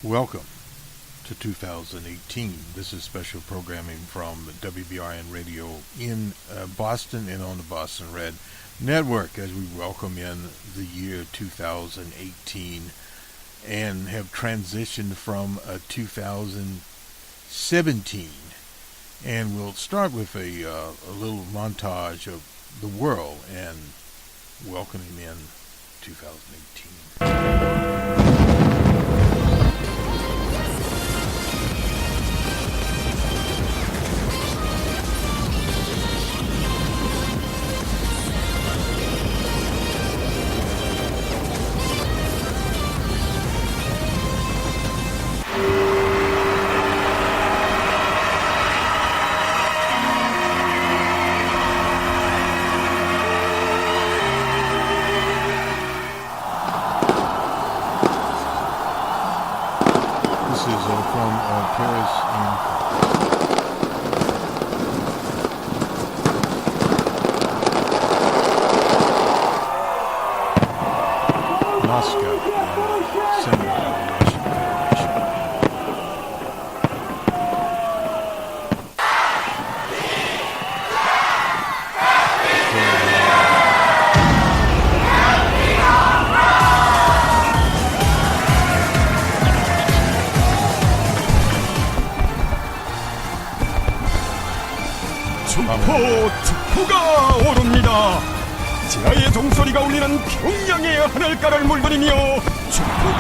Welcome to 2018. This is special programming from WBRN Radio in Boston and on the Boston Red Network as we welcome in the year 2018 and have transitioned from 2017. And we'll start with a little montage of the world and welcoming in 2018. 축포가 오릅니다. 지하의 종소리가 울리는 평양의 하늘가를 물들이며 축포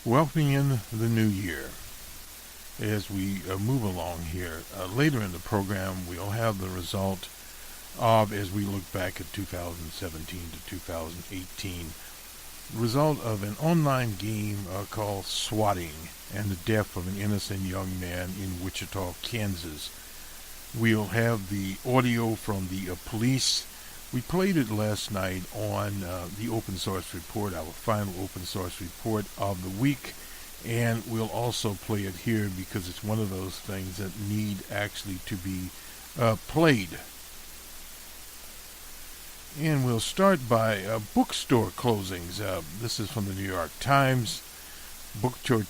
Welcoming in the new year. As we move along here, later in the program we'll have the result of, as we look back at 2017 to 2018, result of an online game called Swatting and the death of an innocent young man in Wichita, Kansas. We'll have the audio from the police. We played it last night on the open source report, our final open source report of the week, and we'll also play it here because it's one of those things that need actually to be played. And we'll start by bookstore closings. This is from the New York Times. Bookstore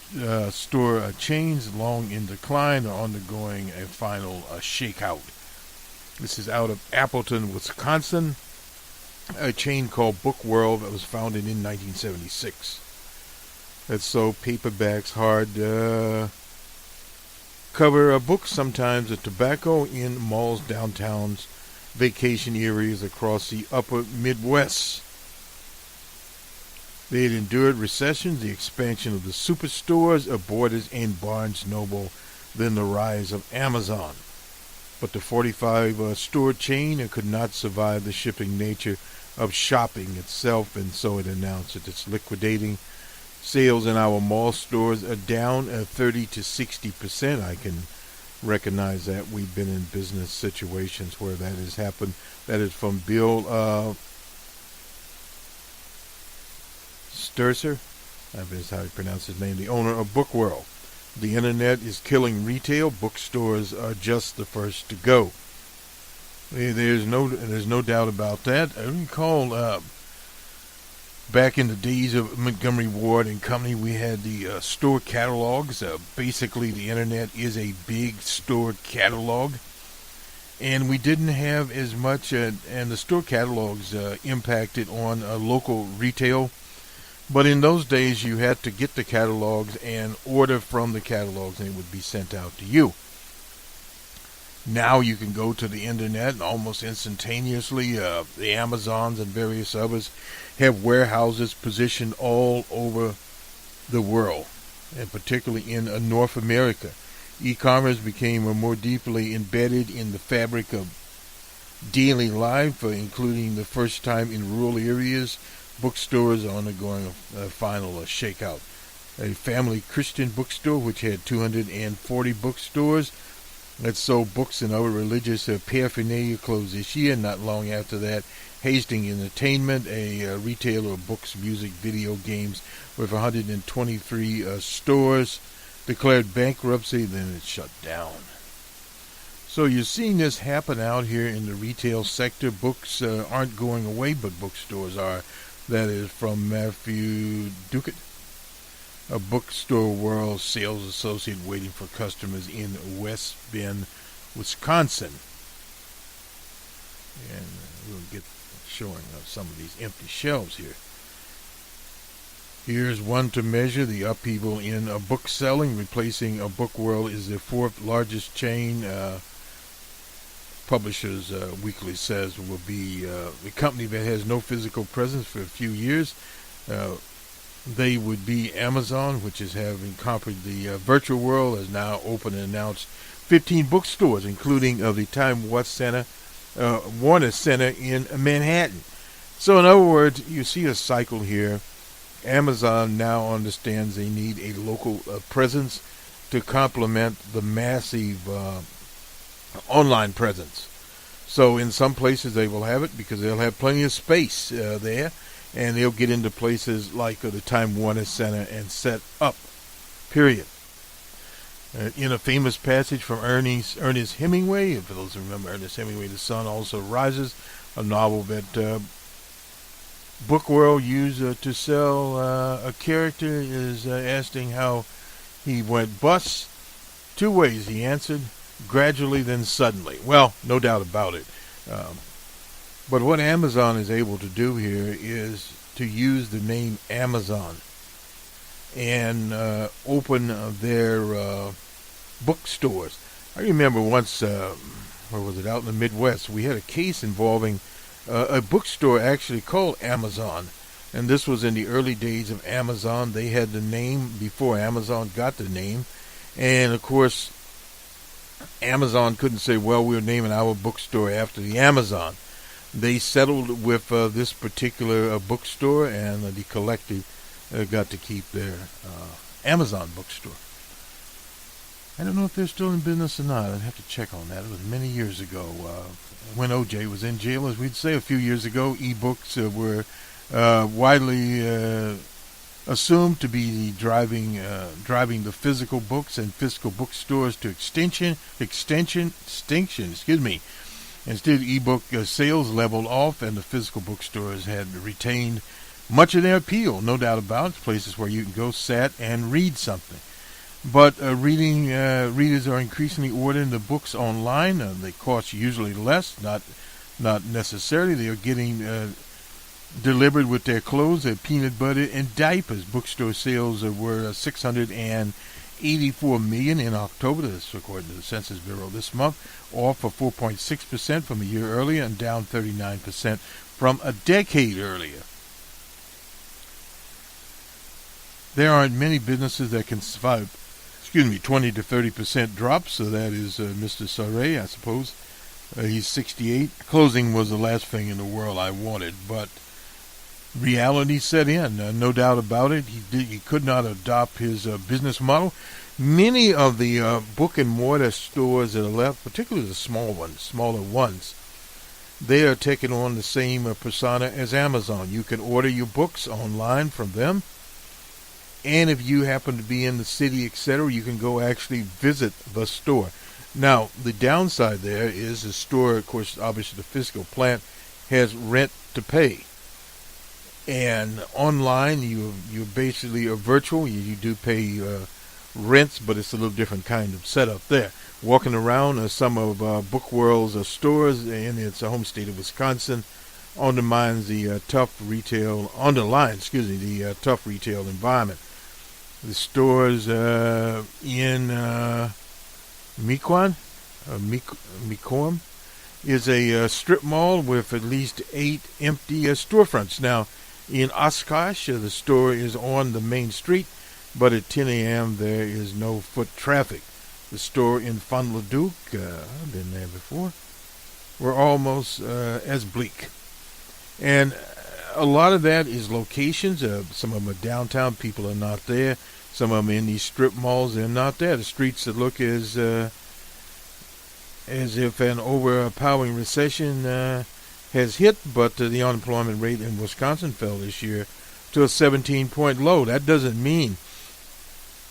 chains long in decline are undergoing a final shakeout. This is out of Appleton, Wisconsin, a chain called Book World that was founded in 1976. That sold paperbacks, hard cover books, sometimes of tobacco in malls, downtowns, vacation areas across the upper Midwest. They had endured recessions, the expansion of the superstores, Borders, and Barnes Noble, then the rise of Amazon. But the 45-store chain could not survive the shifting nature of shopping itself, and so it announced that it's liquidating. Sales in our mall stores are down 30 to 60%. I can recognize that. We've been in business situations where that has happened. That is from Bill Sturzer, that is how you pronounce his name, the owner of Book World. The internet is killing retail. Bookstores are just the first to go. There's no doubt about that. I recall back in the days of Montgomery Ward and Company, we had the store catalogs. Basically, the internet is a big store catalog, and we didn't have as much. And the store catalogs impacted on local retail. But in those days, you had to get the catalogs and order from the catalogs, and it would be sent out to you. Now you can go to the internet and almost instantaneously, the Amazons and various others have warehouses positioned all over the world, and particularly in North America. E-commerce became more deeply embedded in the fabric of daily life, including the first time in rural areas. Bookstores are undergoing a final shakeout. a family Christian bookstore which had 240 bookstores that sold books and other religious paraphernalia closed this year. Not long after that, Hastings Entertainment, a retailer of books, music, video games with 123 stores, declared bankruptcy, then it shut down. So you're seeing this happen out here in the retail sector. Books aren't going away, but bookstores are. That is from Matthew Duckett, a bookstore world sales associate waiting for customers in West Bend, Wisconsin. And we'll get showing some of these empty shelves here. Here's one to measure the upheaval in book selling. Replacing a book world is the fourth largest chain. Publishers Weekly says will be a company that has no physical presence for a few years. They would be Amazon, which is having conquered the virtual world, has now opened and announced 15 bookstores, including the Time Warner Center in Manhattan. So in other words, you see a cycle here. Amazon now understands they need a local presence to complement the massive online presence. So in some places they will have it because they'll have plenty of space there, and they'll get into places like the Time Warner Center and set up, period. In a famous passage from Ernest Hemingway, for those who remember Ernest Hemingway, The Sun Also Rises, a novel that Book World used to sell a character, is asking how he went bust. Two ways, he answered: gradually, then suddenly. Well, no doubt about it. But what Amazon is able to do here is to use the name Amazon and open their bookstores. I remember once, where was it, out in the Midwest, we had a case involving a bookstore actually called Amazon. And this was in the early days of Amazon. They had the name before Amazon got the name. And, of course, Amazon couldn't say, well, we're naming our bookstore after the Amazon. They settled with this particular bookstore, and the collective got to keep their Amazon bookstore. I don't know if they're still in business or not. I'd have to check on that. It was many years ago when O.J. was in jail. As we'd say a few years ago, e-books were widely assumed to be driving the physical books and physical bookstores to extinction. Instead, e-book sales leveled off, and the physical bookstores had retained much of their appeal, no doubt about it. Places where you can go, sit, and read something. But readers are increasingly ordering the books online. They cost usually less, not necessarily. They are getting delivered with their clothes, their peanut butter, and diapers. Bookstore sales were 684 million in October. That's according to the Census Bureau this month, off 4.6% from a year earlier and down 39% from a decade earlier. There aren't many businesses that can survive 20 to 30% drops. So that is Mr. Saray, I suppose. He's 68. Closing was the last thing in the world I wanted, but reality set in. No doubt about it. He could not adopt his business model. Many of the book and mortar stores that are left, particularly the smaller ones, they are taking on the same persona as Amazon. You can order your books online from them. And if you happen to be in the city, etc., you can go actually visit the store. Now, the downside there is the store, of course, obviously the physical plant, has rent to pay. And online, you basically are virtual. You do pay rents, but it's a little different kind of setup there. Walking around some of Book World's stores in its home state of Wisconsin underlines the tough retail environment. The stores in Mequon is a strip mall with at least 8 empty storefronts. Now, in Oshkosh, the store is on the main street, but at 10 a.m. there is no foot traffic. The store in Fond du Lac, I've been there before, were almost as bleak. And a lot of that is locations. Some of them are downtown. People are not there. Some of them in these strip malls, they're not there. The streets that look as if an overpowering recession has hit, but the unemployment rate in Wisconsin fell this year to a 17-point low. That doesn't mean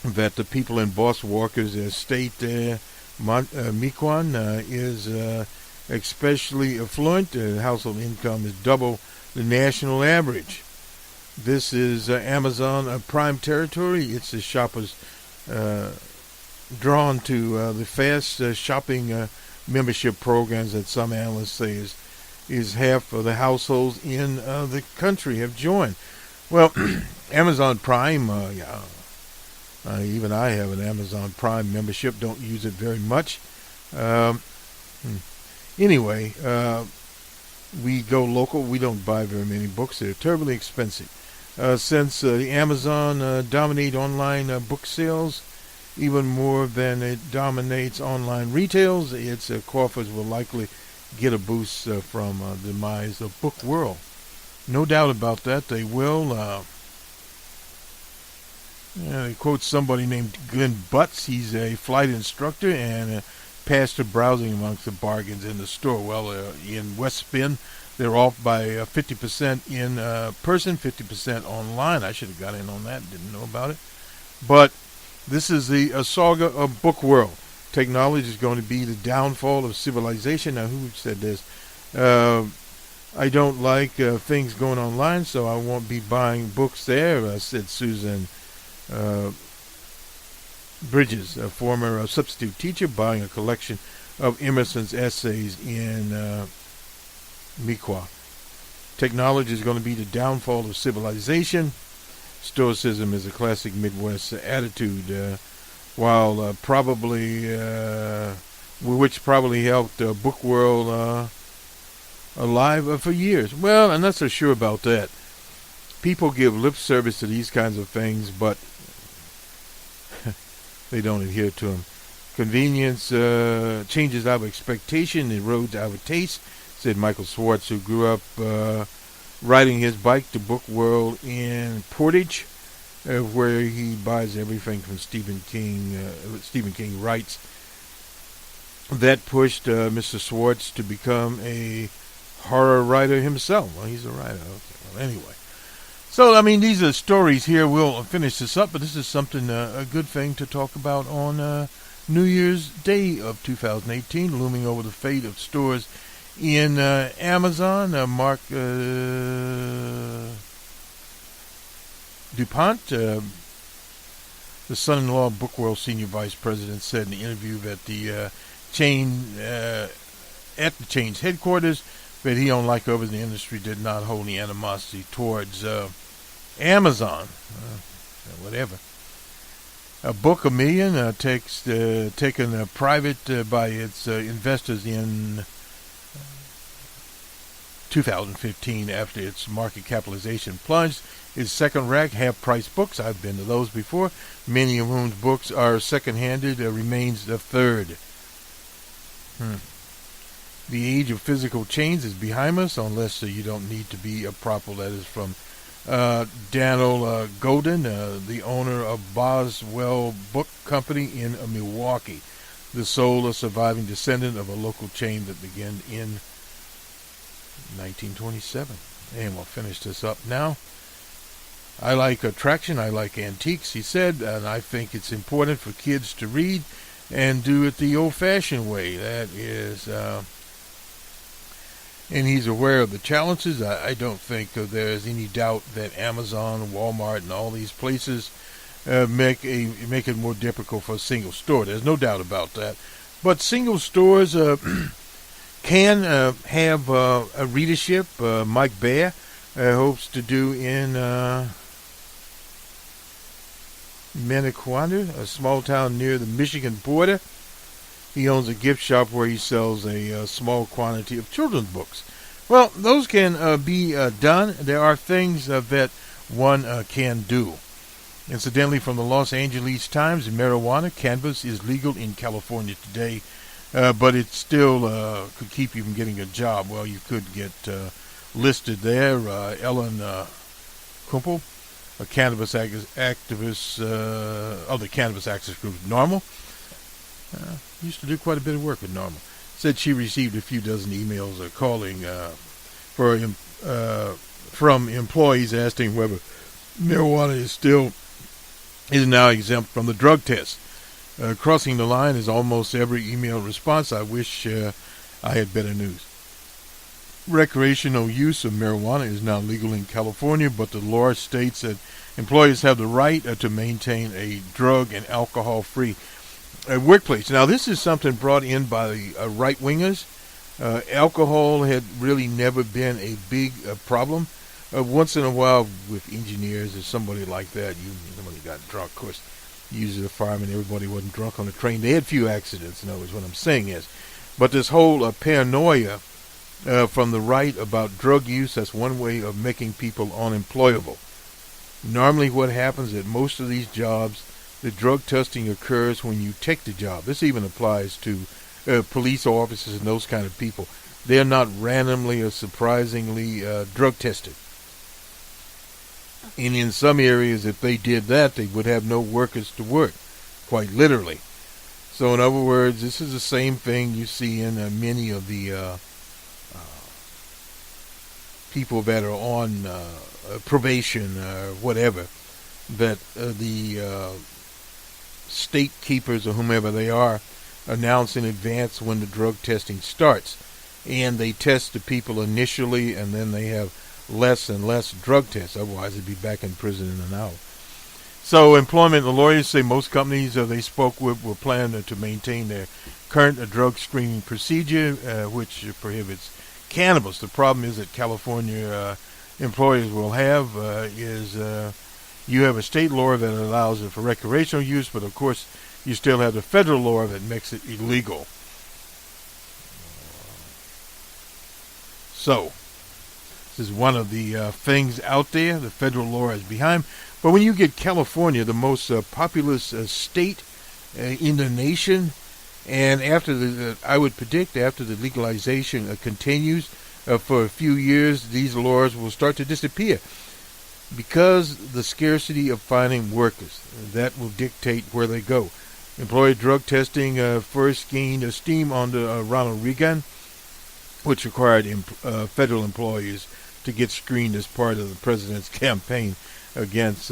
that the people in Boss Walker's estate, Mequon, is especially affluent. Household income is double the national average. This is Amazon Prime territory. It's the shoppers drawn to the fast shopping membership programs that some analysts say is half of the households in the country have joined. Well, Amazon Prime, even I have an Amazon Prime membership, don't use it very much. Anyway, we go local. We don't buy very many books. They're terribly expensive. Since Amazon dominate online book sales even more than it dominates online retails, its coffers will likely get a boost from the demise of Book World. No doubt about that. They will. They quote somebody named Glenn Butts. He's a flight instructor and a pastor browsing amongst the bargains in the store. Well, in West Bend, they're off by 50% in person, 50% online. I should have got in on that. Didn't know about it. But this is the saga of Book World. Technology is going to be the downfall of civilization. Now, who said this? I don't like things going online, so I won't be buying books there, said Susan Bridges, a former substitute teacher, buying a collection of Emerson's essays in Mequon. Technology is going to be the downfall of civilization. Stoicism is a classic Midwest attitude, while which probably helped Book World alive for years. Well, I'm not so sure about that. People give lip service to these kinds of things, but they don't adhere to them. Convenience changes our expectation, erodes our taste, said Michael Swartz, who grew up riding his bike to Book World in Portage, where he buys everything from Stephen King. Stephen King writes. That pushed Mr. Swartz to become a horror writer himself. Well, he's a writer. Okay. Well, anyway. So, I mean, these are stories here. We'll finish this up, but this is something, a good thing to talk about on New Year's Day of 2018, looming over the fate of stores in Amazon. Mark DuPont, the son-in-law of Book World Senior Vice President, said in the interview that the chain, at the chain's headquarters, that he, unlike others in the industry, did not hold any animosity towards Amazon. Whatever. A book, $1 million, taken private by its investors in 2015 after its market capitalization plunged. Its second rack, half-price books. I've been to those before. Many of whose books are second-handed. Remains the third. The age of physical chains is behind us, unless you don't need to be a proper. That is from Daniel Golden, the owner of Boswell Book Company in Milwaukee, the sole surviving descendant of a local chain that began in 1927. And we'll finish this up now. I like attraction, I like antiques, he said, and I think it's important for kids to read and do it the old-fashioned way. That is, and he's aware of the challenges. I don't think there's any doubt that Amazon, Walmart, and all these places make it more difficult for a single store. There's no doubt about that. But single stores can have a readership. Mike Baer hopes to do in Maniquander, a small town near the Michigan border. He owns a gift shop where he sells a small quantity of children's books. Well, those can be done. There are things that one can do. Incidentally, from the Los Angeles Times, marijuana, cannabis is legal in California today, but it still could keep you from getting a job. Well, you could get listed there. Ellen Kumpel, cannabis activist of the cannabis activist group Normal. Used to do quite a bit of work with Normal. Said she received a few dozen emails calling from employees asking whether marijuana is now exempt from the drug test. Crossing the line is almost every email response. I wish I had better news. Recreational use of marijuana is now legal in California, but the law states that employers have the right to maintain a drug and alcohol-free workplace. Now, this is something brought in by the right-wingers. Alcohol had really never been a big problem. Once in a while, with engineers or somebody like that, somebody got drunk. Of course, usually the firemen, everybody wasn't drunk on the train. They had few accidents, in other words, what I'm saying is. But this whole paranoia from the right about drug use, that's one way of making people unemployable. Normally what happens at most of these jobs, the drug testing occurs when you take the job. This even applies to police officers and those kind of people. They're not randomly or surprisingly drug tested. And in some areas, if they did that, they would have no workers to work, quite literally. So in other words, this is the same thing you see in many of the people that are on probation or whatever, that the state keepers or whomever they are announce in advance when the drug testing starts. And they test the people initially, and then they have less and less drug tests. Otherwise, they'd be back in prison in an hour. So employment, the lawyers say most companies they spoke with will plan to maintain their current drug screening procedure, which prohibits cannabis. The problem is that California employers will have is you have a state law that allows it for recreational use, but of course you still have the federal law that makes it illegal. So this is one of the things out there. The federal law is behind. But when you get California, the most populous state in the nation, and after I would predict after the legalization continues for a few years, these laws will start to disappear because the scarcity of finding workers. That will dictate where they go. Employer drug testing first gained steam under Ronald Reagan, which required federal employees to get screened as part of the president's campaign against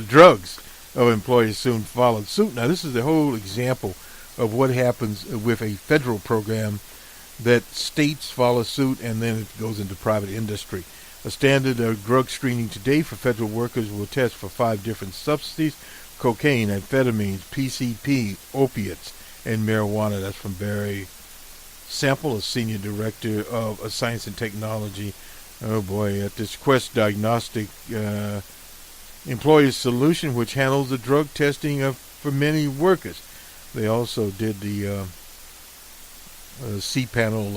drugs. Employers soon followed suit. Now, this is the whole example of what happens with a federal program that states follow suit and then it goes into private industry. A standard drug screening today for federal workers will test for 5 different substances: cocaine, amphetamines, PCP, opiates, and marijuana. That's from Barry Sample, a senior director of science and technology. Oh boy, at this Quest Diagnostic Employers Solution, which handles the drug testing for many workers. They also did the C-panel,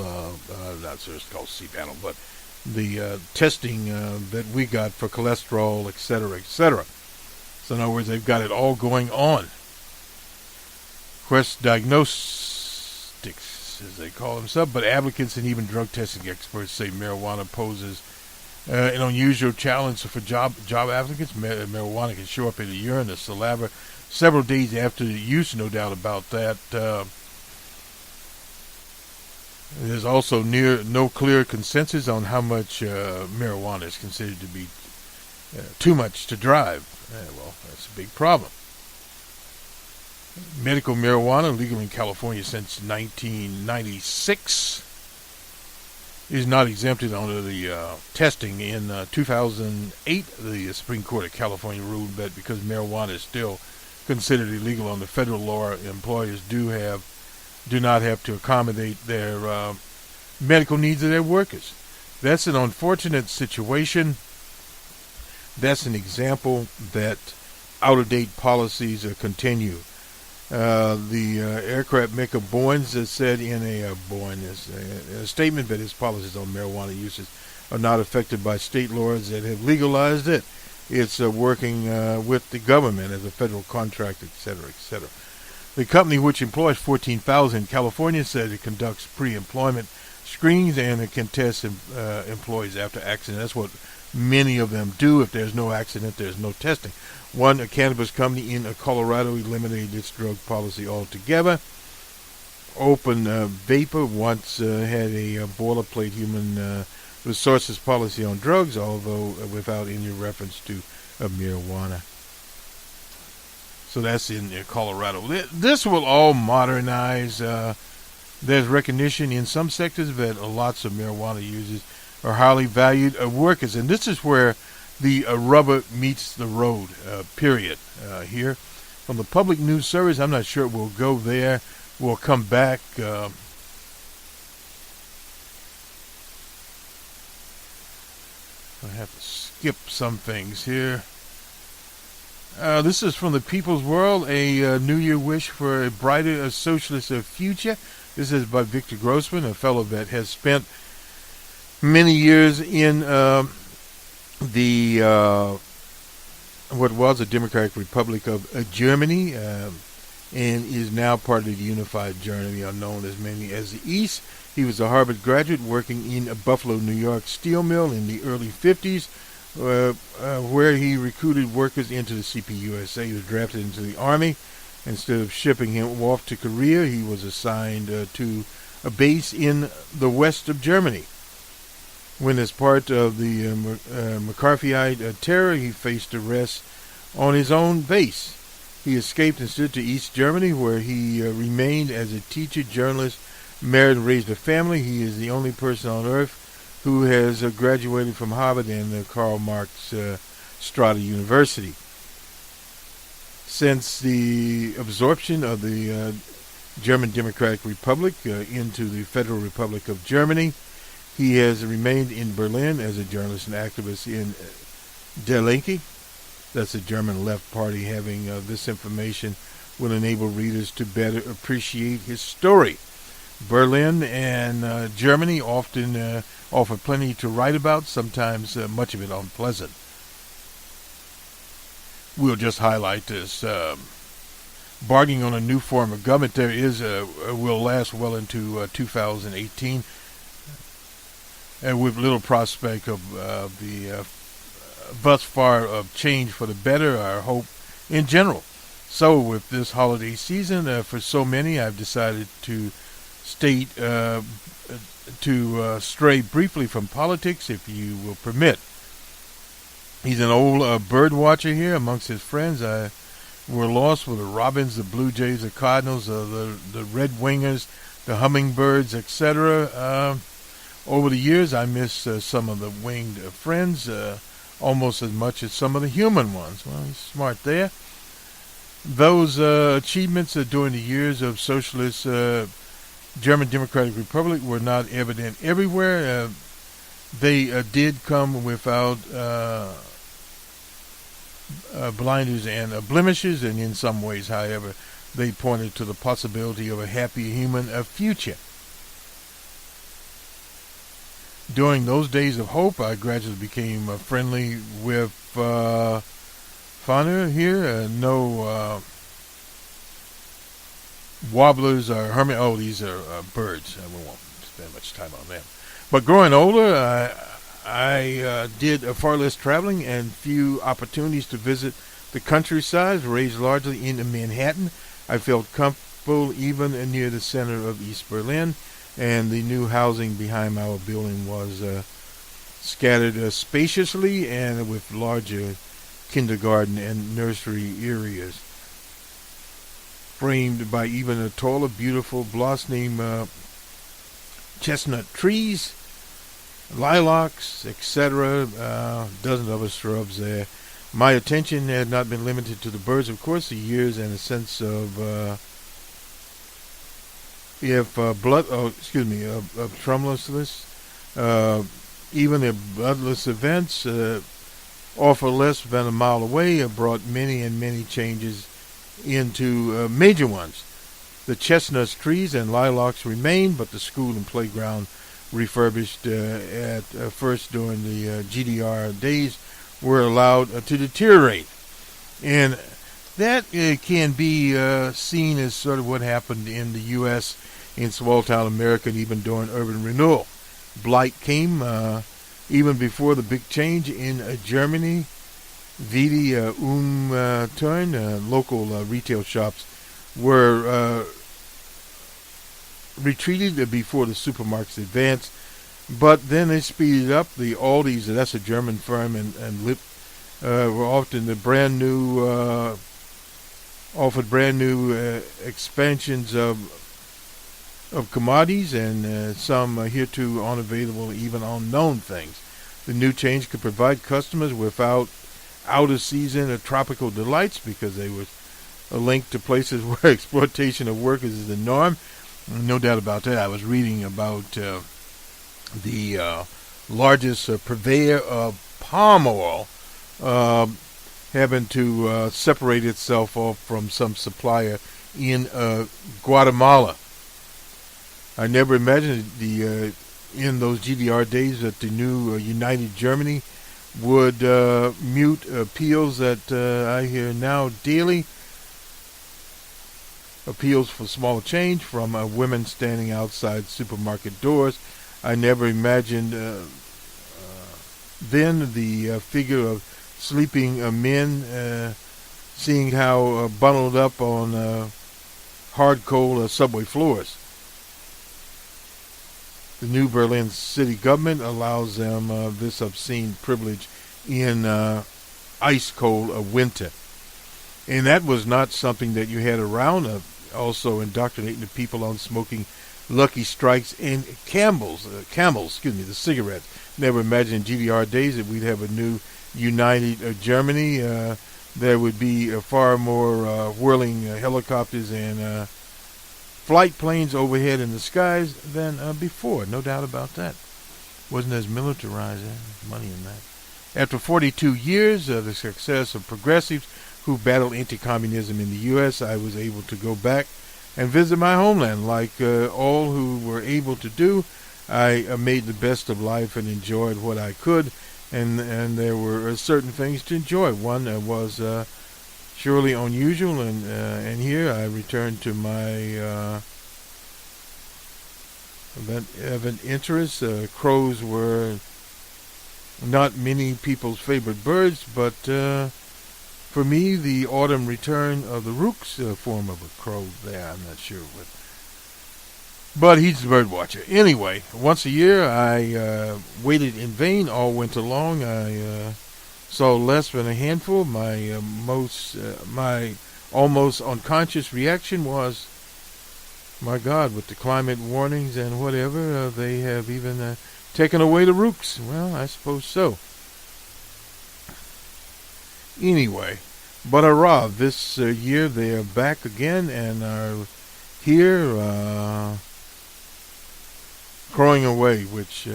not sure it's called C-panel, but the testing that we got for cholesterol, etc., etc. So in other words, they've got it all going on. Quest Diagnostics, as they call themselves, but advocates and even drug testing experts say marijuana poses an unusual challenge for job applicants. Marijuana can show up in the urine, the saliva, several days after the use, no doubt about that. There's also no clear consensus on how much marijuana is considered to be too much to drive. Well, that's a big problem. Medical marijuana, legal in California since 1996, is not exempted under the testing. In 2008, the Supreme Court of California ruled that because marijuana is still considered illegal under federal law, employers do not have to accommodate their medical needs of their workers. That's an unfortunate situation. That's an example that out-of-date policies continue. The aircraft maker Boeing said in a statement that its policies on marijuana uses are not affected by state laws that have legalized it. It's working with the government as a federal contract, etc., etc. The company, which employs 14,000 in California, said it conducts pre-employment screenings and it can test employees after accident. That's what Many of them do. If there's no accident, there's no testing. One, a cannabis company in Colorado eliminated its drug policy altogether. Open Vapor once had a boilerplate human resources policy on drugs, although without any reference to marijuana. So that's in Colorado. This will all modernize. There's recognition in some sectors that lots of marijuana users are highly valued workers. And this is where the rubber meets the road, period. Here from the Public News Service, I'm not sure we'll go there. We'll come back. I have to skip some things here. This is from the People's World, a New Year wish for a brighter socialist future. This is by Victor Grossman, a fellow that has spent many years in what was the Democratic Republic of Germany, and is now part of the unified Germany, known as mainly as the East. He was a Harvard graduate working in a Buffalo, New York steel mill in the early 50s, where he recruited workers into the CPUSA. He was drafted into the Army. Instead of shipping him off to Korea, he was assigned to a base in the west of Germany. When, as part of the McCarthyite terror, he faced arrest on his own base. He escaped instead to East Germany, where he remained as a teacher, journalist, married and raised a family. He is the only person on earth who has graduated from Harvard and Karl Marx Strata University. Since the absorption of the German Democratic Republic into the Federal Republic of Germany, he has remained in Berlin as a journalist and activist in Die Linke. That's the German left party. Having this information will enable readers to better appreciate his story. Berlin and Germany often offer plenty to write about, sometimes much of it unpleasant. We'll just highlight this. Bargaining on a new form of government there will last well into 2018, and with little prospect of the thus far of change for the better, our hope in general. So with this holiday season, for so many, I've decided to stray briefly from politics, if you will permit. He's an old bird watcher here amongst his friends. We're lost with the robins, the blue jays, the cardinals, the red wingers, the hummingbirds, etc. Over the years, I miss some of the winged friends almost as much as some of the human ones. Well, he's smart there. Those achievements during the years of socialist German Democratic Republic were not evident everywhere. They did come without blinders and blemishes, and in some ways, however, they pointed to the possibility of a happy human future. During those days of hope, I gradually became friendly with fauna here. No warblers or hermit. Oh, these are birds. We won't spend much time on them. But growing older, I did far less traveling and few opportunities to visit the countryside. Raised largely in Manhattan, I felt comfortable even near the center of East Berlin, and the new housing behind our building was scattered spaciously and with larger kindergarten and nursery areas, framed by even a taller, beautiful blossoming chestnut trees, lilacs, etc., dozens of other shrubs there. My attention had not been limited to the birds, of course. The years and a sense of tremulous, even the bloodless events often less than a mile away have brought many and many changes into major ones. The chestnut trees and lilacs remain, but the school and playground refurbished at first during the GDR days were allowed to deteriorate. And that can be seen as sort of what happened in the U.S. in small town America, and even during urban renewal. Blight came, Even before the big change in Germany, Vidi Turn, local retail shops were retreated before the supermarkets advanced, but then they speeded up. The Aldis, that's a German firm, and Lip were often the offered brand new expansions of commodities and some hereto unavailable, even unknown things. The new change could provide customers without out-of-season or tropical delights because they were linked to places where exploitation of workers is the norm. No doubt about that. I was reading about the largest purveyor of palm oil having to separate itself off from some supplier in Guatemala. I never imagined in those GDR days that the new United Germany would mute appeals that I hear now daily. Appeals for small change from women standing outside supermarket doors. I never imagined then the figure of sleeping men, seeing how bundled up on hard coal subway floors. The new Berlin city government allows them this obscene privilege in ice cold winter. And that was not something that you had around. Also indoctrinating the people on smoking Lucky Strikes and Camels, the cigarettes. Never imagined in GDR days that we'd have a new united Germany. There would be far more whirling helicopters and flight planes overhead in the skies than before. No doubt about that. Wasn't as militarized. Money in that. After 42 years, the success of progressives who battled anti-communism in the U.S., I was able to go back and visit my homeland. Like all who were able to do, I made the best of life and enjoyed what I could, and there were certain things to enjoy. One was surely unusual, and here I returned to my event interests. Crows were not many people's favorite birds, but for me, the autumn return of the rook's form of a crow there. I'm not sure what. But he's the bird watcher. Anyway, once a year I waited in vain all winter long. I saw less than a handful. My almost unconscious reaction was, my God, with the climate warnings and whatever, they have even taken away the rooks. Well, I suppose so. Anyway, but hurrah, this year they are back again and are here crowing away, which,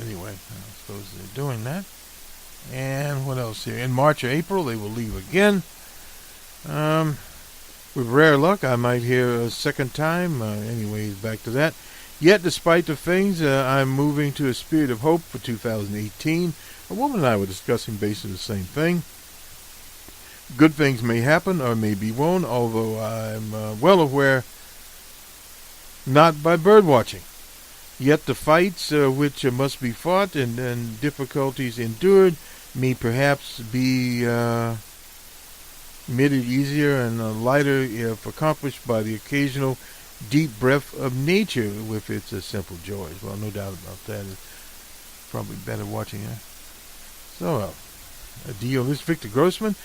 anyway, I suppose they're doing that. And what else here? In March or April, they will leave again. With rare luck, I might hear a second time. Anyways, back to that. Yet, despite the things, I'm moving to a spirit of hope for 2018. A woman and I were discussing basically the same thing. Good things may happen or maybe won't, although I'm well aware not by bird watching. Yet the fights which must be fought and difficulties endured may perhaps be made easier and lighter if accomplished by the occasional deep breath of nature with its simple joys. Well, no doubt about that. It's probably better watching it. So, a deal. This is Victor Grossman.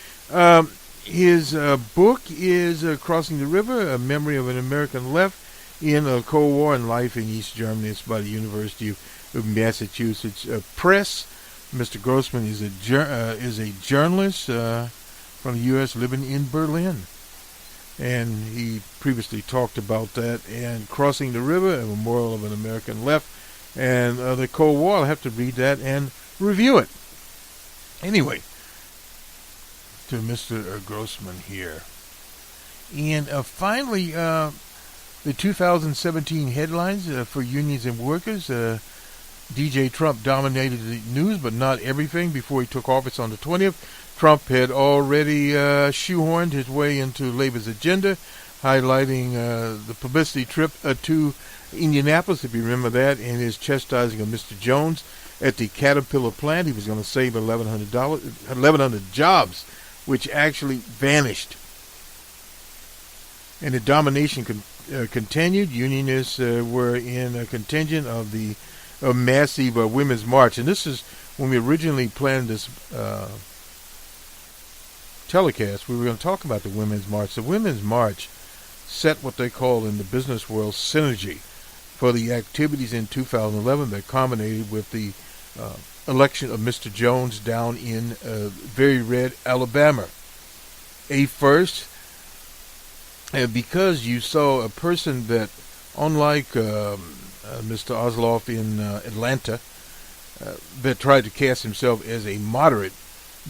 His book is Crossing the River, A Memory of an American Left in a Cold War and Life in East Germany. It's by the University of Massachusetts Press. Mr. Grossman is a journalist from the U.S. living in Berlin. And he previously talked about that. And Crossing the River, A Memorial of an American Left, and the Cold War. I'll have to read that and review it. Anyway, to Mr. Grossman here. And finally, the 2017 headlines for unions and workers. DJ Trump dominated the news, but not everything. Before he took office on the 20th, Trump had already shoehorned his way into Labor's agenda, highlighting the publicity trip to Indianapolis, if you remember that, and his chastising of Mr. Jones. at the Caterpillar plant. He was going to save $1,100 jobs, which actually vanished. And the domination continued. Unionists were in a contingent of the massive Women's March. And this is when we originally planned this telecast. We were going to talk about the Women's March. The Women's March set what they call in the business world synergy for the activities in 2011 that culminated with the election of Mr. Jones down in very red Alabama. A first, because you saw a person that, unlike Mr. Osloff in Atlanta, that tried to cast himself as a moderate,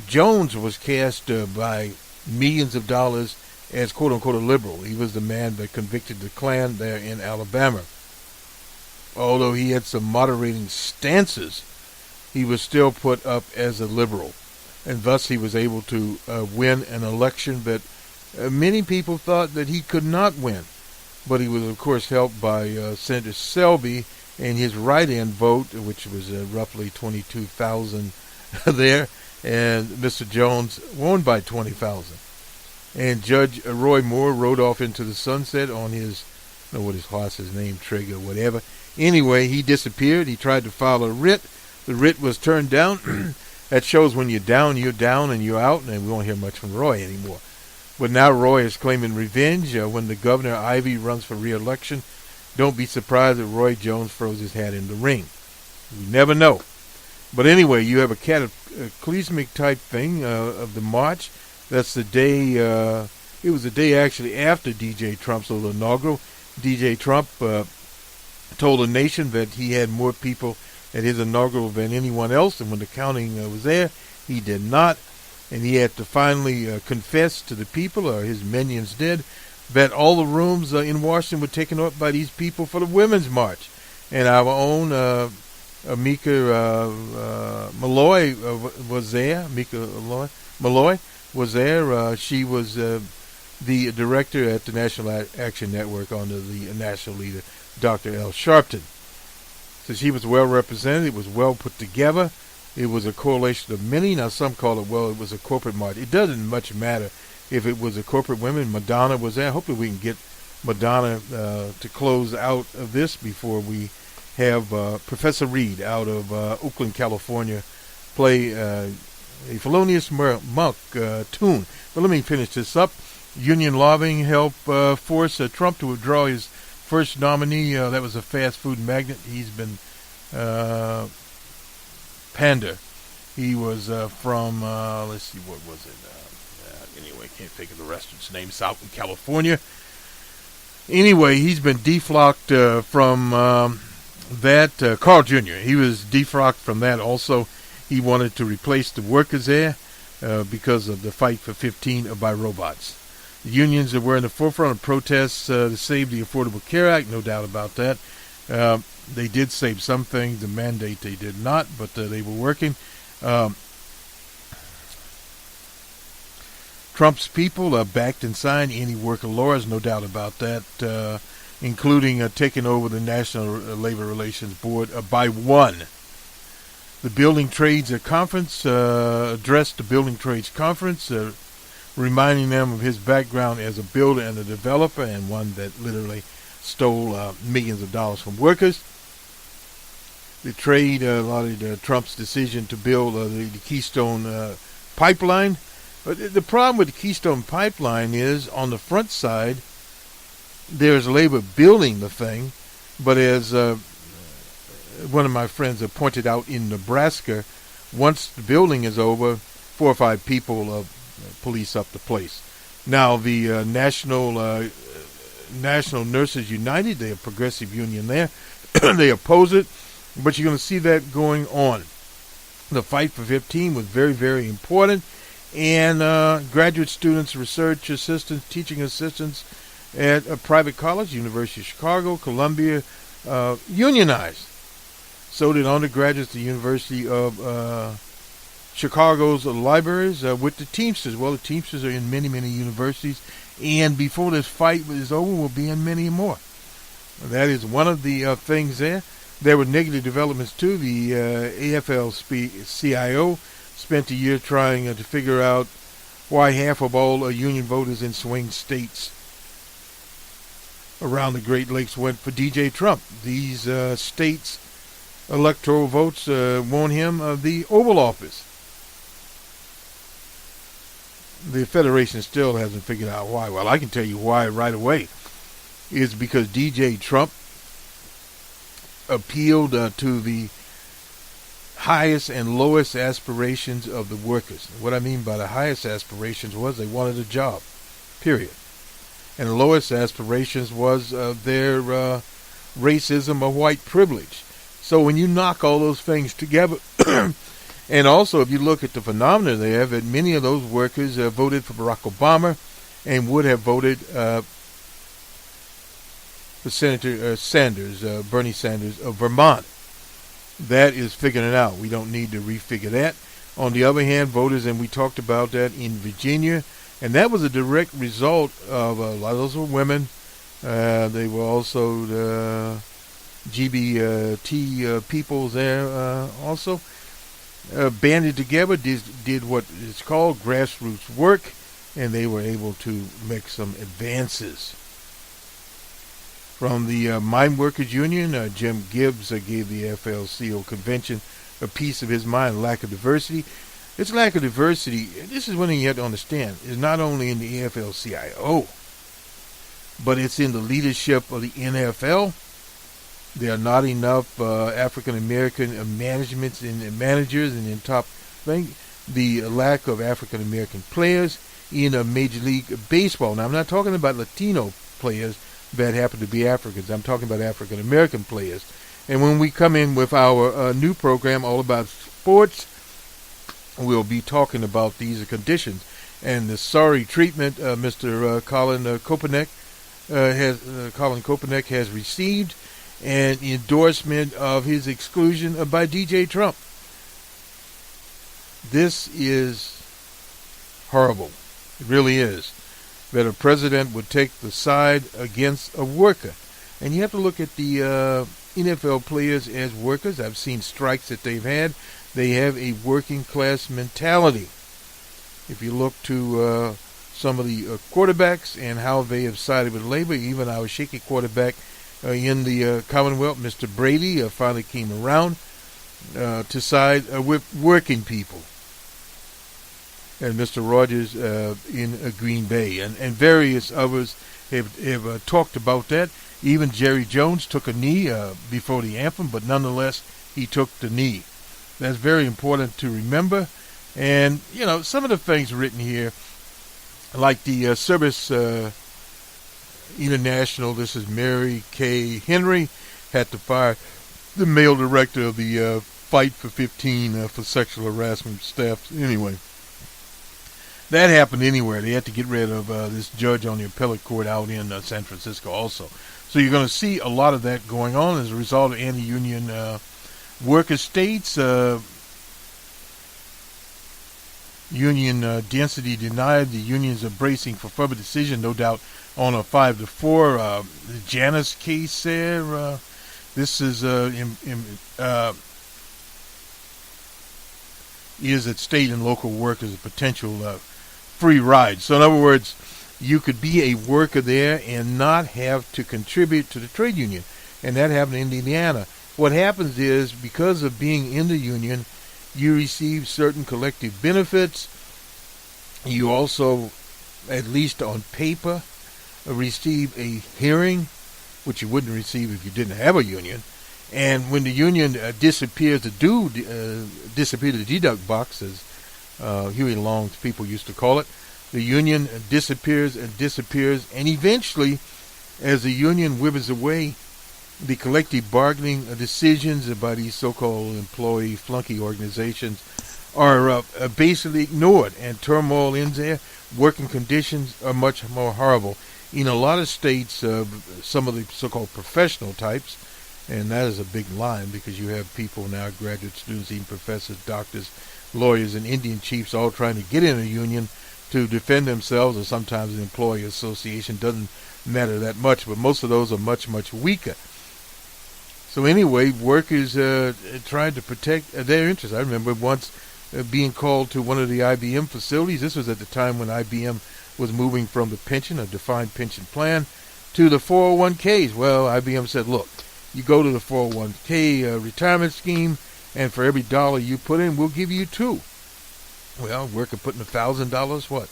Jones was cast by millions of dollars as quote-unquote a liberal. He was the man that convicted the Klan there in Alabama. Although he had some moderating stances, he was still put up as a liberal. And thus he was able to win an election that many people thought that he could not win. But he was, of course, helped by Senator Selby and his write-in vote, which was roughly 22,000 there. And Mr. Jones won by 20,000. And Judge Roy Moore rode off into the sunset on his, I don't know what his horse's name, Trigger, whatever. Anyway, he disappeared. He tried to file a writ. The writ was turned down. That shows when you're down and you're out, and we won't hear much from Roy anymore. But now Roy is claiming revenge. When the Governor Ivey runs for re-election, don't be surprised that Roy Jones throws his hat in the ring. You never know. But anyway, you have a cataclysmic type thing of the march. That's the day, it was the day actually after D.J. Trump's little inaugural. D.J. Trump told the nation that he had more people at his inaugural than anyone else, and when the counting was there, he did not. And he had to finally confess to the people, or his minions did, that all the rooms in Washington were taken up by these people for the Women's March. And our own Mika Malloy was there. Mika Malloy was there. She was the director at the National Action Network under the national leader, Dr. L. Sharpton. So she was well represented. It was well put together. It was a coalition of many. Now some call it, well, it was a corporate march. It doesn't much matter if it was a corporate women. Madonna was there. Hopefully we can get Madonna to close out of this before we have Professor Reed out of Oakland, California, play a felonious monk tune. But let me finish this up. Union lobbying helped force Trump to withdraw his first nominee. That was a fast food magnate. He's been Panda. He was from, let's see, what was it? Anyway, can't think of the restaurant's name. South in California. Anyway, he's been deflocked from that. Carl Jr., he was defrocked from that also. He wanted to replace the workers there because of the fight for 15 by robots. The unions were in the forefront of protests to save the Affordable Care Act, no doubt about that. They did save some things. The mandate they did not, but they were working. Trump's people backed and signed any worker laws, no doubt about that, including taking over the National Labor Relations Board by one. The Building Trades Conference addressed the Building Trades Conference, reminding them of his background as a builder and a developer, and one that literally stole millions of dollars from workers. The trade lauded Trump's decision to build the Keystone Pipeline. But the problem with the Keystone Pipeline is, on the front side, there's labor building the thing, but as one of my friends pointed out in Nebraska, once the building is over, 4 or 5 people police up the place. Now, the National Nurses United, they're a progressive union there, they oppose it, but you're going to see that going on. The fight for 15 was very, very important. And graduate students, research assistants, teaching assistants at a private college, University of Chicago, Columbia, unionized. So did undergraduates at the University of Chicago's libraries with the Teamsters. Well, the Teamsters are in many, many universities, and before this fight is over, we'll be in many more. That is one of the things there. There were negative developments too. The AFL-CIO spent a year trying to figure out why half of all union voters in swing states around the Great Lakes went for DJ Trump. These states' electoral votes won him the Oval Office. The Federation still hasn't figured out why. Well, I can tell you why right away. It's because DJ Trump appealed to the highest and lowest aspirations of the workers. What I mean by the highest aspirations was they wanted a job, period. And the lowest aspirations was their racism or white privilege. So when you knock all those things together, and also if you look at the phenomena there, that many of those workers voted for Barack Obama and would have voted for Senator Sanders, Bernie Sanders of Vermont. That is figuring it out. We don't need to refigure that. On the other hand, voters, and we talked about that in Virginia, and that was a direct result of a lot of those were women. They were also the GBT peoples there also. Banded together, did what is called grassroots work, and they were able to make some advances. From the Mine Workers Union, Jim Gibbs gave the AFL-CIO convention a piece of his mind, lack of diversity. This lack of diversity, this is one thing you have to understand, is not only in the AFL-CIO, but it's in the leadership of the NFL. There are not enough African-American managers and in top thing. The lack of African-American players in Major League Baseball. Now, I'm not talking about Latino players that happen to be Africans. I'm talking about African-American players. And when we come in with our new program all about sports, we'll be talking about these conditions. And the sorry treatment Mr. Colin Kaepernick has received, and endorsement of his exclusion by DJ Trump. This is horrible. It really is. That a president would take the side against a worker. And you have to look at the NFL players as workers. I've seen strikes that they've had. They have a working class mentality. If you look to some of the quarterbacks and how they have sided with labor, even our shaky quarterback in the Commonwealth, Mr. Brady, finally came around to side with working people. And Mr. Rogers in Green Bay, and various others have talked about that. Even Jerry Jones took a knee before the anthem, but nonetheless, he took the knee. That's very important to remember. And, you know, some of the things written here, like the Service International, this is Mary Kay Henry, had to fire the male director of the Fight for 15 for sexual harassment staff. Anyway. That happened anywhere. They had to get rid of this judge on the appellate court out in San Francisco also. So you're going to see a lot of that going on as a result of anti-union worker states. Union density denied. The unions are bracing for further decision, no doubt, on a 5-4. The Janus case there. This is at state and local workers a potential free ride. So in other words, you could be a worker there and not have to contribute to the trade union. And that happened in Indiana. What happens is, because of being in the union, you receive certain collective benefits. You also, at least on paper, receive a hearing, which you wouldn't receive if you didn't have a union. And when the union disappears to disappear to the deduct box, as Huey Long's people used to call it, the union disappears, and eventually, as the union withers away, the collective bargaining decisions by these so-called employee flunky organizations are basically ignored, and turmoil ends there. Working conditions are much more horrible. In a lot of states, some of the so-called professional types, and that is a big line because you have people now, graduate students, even professors, doctors, lawyers, and Indian chiefs all trying to get in a union to defend themselves, or sometimes an employee association. Doesn't matter that much, but most of those are much, much weaker. So anyway, workers tried to protect their interests. I remember once being called to one of the IBM facilities. This was at the time when IBM was moving from the pension, a defined pension plan, to the 401ks. Well, IBM said, look, you go to the 401k retirement scheme, and for every dollar you put in, we'll give you two. Well, worker put in $1,000, what?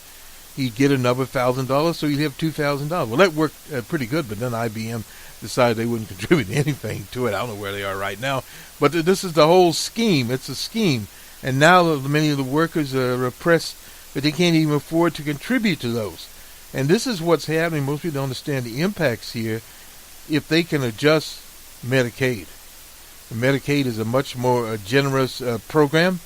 He'd get another $1,000, so he'd have $2,000. Well, that worked pretty good, but then IBM decided they wouldn't contribute anything to it. I don't know where they are right now, but this is the whole scheme. It's a scheme, and now many of the workers are oppressed, but they can't even afford to contribute to those. And this is what's happening. Most people don't understand the impacts here. If they can adjust Medicaid, Medicaid is a much more generous program.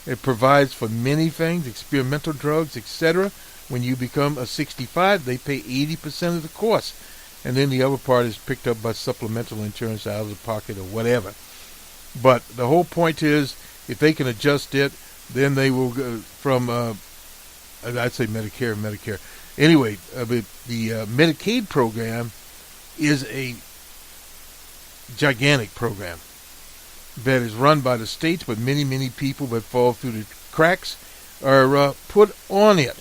It provides for many things, experimental drugs, etc. When you become a 65, they pay 80% of the cost. And then the other part is picked up by supplemental insurance out of the pocket or whatever. But the whole point is, if they can adjust it, then they will go from, I'd say Medicare. Anyway, the Medicaid program is a gigantic program that is run by the states, but many, many people that fall through the cracks are put on it.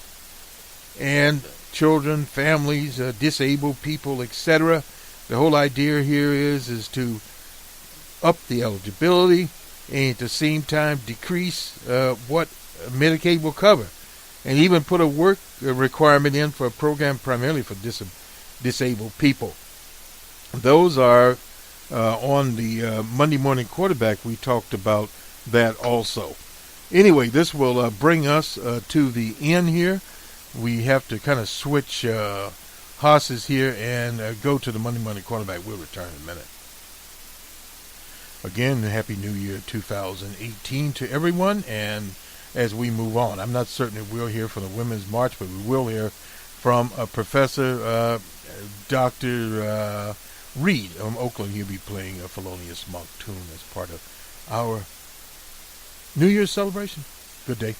And children, families, disabled people, etc. The whole idea here is to up the eligibility and at the same time decrease what Medicaid will cover. And even put a work requirement in for a program primarily for disabled people. Those are on the Monday Morning Quarterback. We talked about that also. Anyway, this will bring us to the end here. We have to kind of switch horses here and go to the Monday Morning Quarterback. We'll return in a minute. Again, Happy New Year 2018 to everyone. And as we move on, I'm not certain if we'll hear from the Women's March, but we will hear from Professor Dr. Reed from Oakland. He'll be playing a Felonious Monk tune as part of our New Year's celebration. Good day.